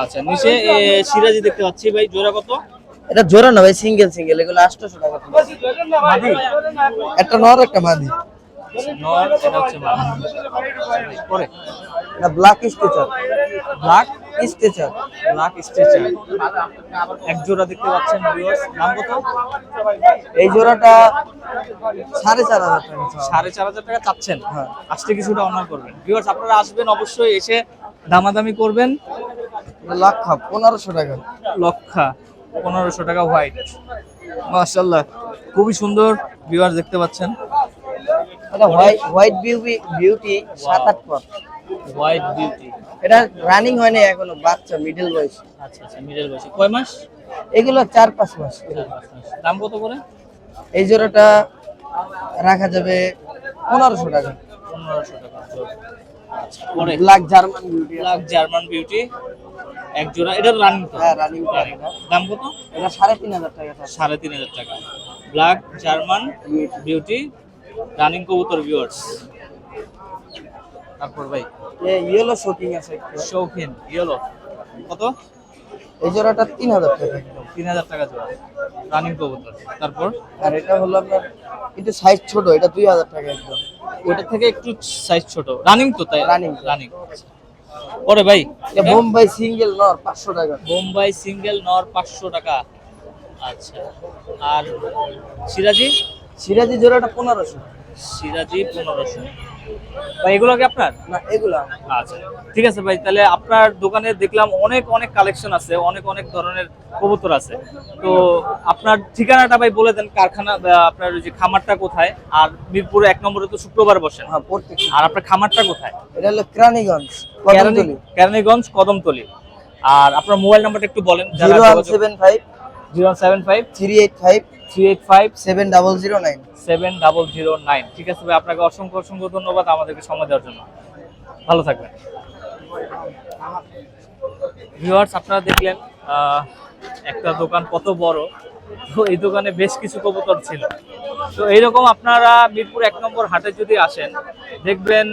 আচ্ছা, নিচে সিরাজি দেখতে পাচ্ছি ভাই, জোড়া কত? এটা জোড়া না ভাই, সিঙ্গেল সিঙ্গেল, এগুলো 800 টাকা। মাদি? একটা নর একটা মাদি। নর, এটা হচ্ছে মাদি। পরে এটা black Stitcher. Black Stitcher. Black stretcher এক জোড়া দেখতে পাচ্ছেন ভিউয়ার্স, দাম কত? এই জোড়াটা 4,500 টাকা। 4,500 টাকা চাচ্ছেন? হ্যাঁ। আসতে কিছুটা অনার করবেন ভিউয়ার্স, আপনারা আসবেন অবশ্যই, এসে দামাদামি করবেন। লক্ষা 1500 টাকা। লক্ষা 1500 টাকা হোয়াইট, মাশাআল্লাহ খুবই সুন্দর ভিউয়ার্স, দেখতে পাচ্ছেন এটা হোয়াইট বিউটি 7-8 পর। White beauty. এটা রানিং হয়নি এখনো, বাচ্চা মিডল বয়স। আচ্ছা আচ্ছা, মিডল বয়সে কয় মাস? এগুলো 4-5 মাস। দাম কত করে? এই জোড়াটা রাখা যাবে 1500 টাকা। 1500 টাকা জোড়া। আচ্ছা, পরে black German beauty. Black German beauty এক জোড়া, এটা রানিং তো? হ্যাঁ, রানিং। দাম কত? এটা 3500 টাকা। 3500 টাকা ব্ল্যাক জার্মান বিউটি রানিং কবুতর ভিউয়ার্স। তারপর ভাই ইয়েলো শোকিং আছে একটু। শৌখিন ইয়েলো কত? এই জোড়াটা 3000 টাকা। 3000 টাকা জোড়া রানিং কবুতর। তারপর আর এটা হলো আপনার একটু সাইজ ছোট, এটা 2000 টাকা একদম। ওটা থেকে একটু সাইজ ছোট, রানিং তো? তাই রানিং। রানিং। পরে ভাই এটা বোম্বাই সিঙ্গেল নর 500 টাকা। বোম্বাই সিঙ্গেল নর 500 টাকা। আচ্ছা, আর সিরাজি? সিরাজি জোড়াটা 1500। সিরাজি 1500। ভাই এগুলো কি আপনার? না, এগুলা আচ্ছা ঠিক আছে ভাই, তাহলে আপনার দোকানে দেখলাম অনেক অনেক কালেকশন আছে, অনেক অনেক ধরনের কবুতর আছে। তো আপনার ঠিকানাটা ভাই বলে দেন, কারখানা বা আপনার ওই যে খামারটা কোথায়? আর মিরপুরে 1 নম্বরে তো শুক্রবার বসেন। হ্যাঁ, প্রত্যেক। আর আপনার খামারটা কোথায়? এটা হলো কেরানীগঞ্জ, কদমতলী। কেরানীগঞ্জ কদমতলী। আর আপনার মোবাইল নাম্বারটা একটু বলেন। 0175 075 385 385 7009। 7009। ঠিক আছে ভাই, আপনাকে অসংখ্য অসংখ্য ধন্যবাদ আমাদেরকে সময় দেওয়ার জন্য। ভালো থাকবেন ভিউয়ার্স। আপনারা দেখলেন একটা দোকান কত বড়, তো এই দোকানে বেশ কিছু কবুতর ছিল। তো এইরকম আপনারা মিরপুর 1 নম্বর হাটে যদি আসেন, দেখবেন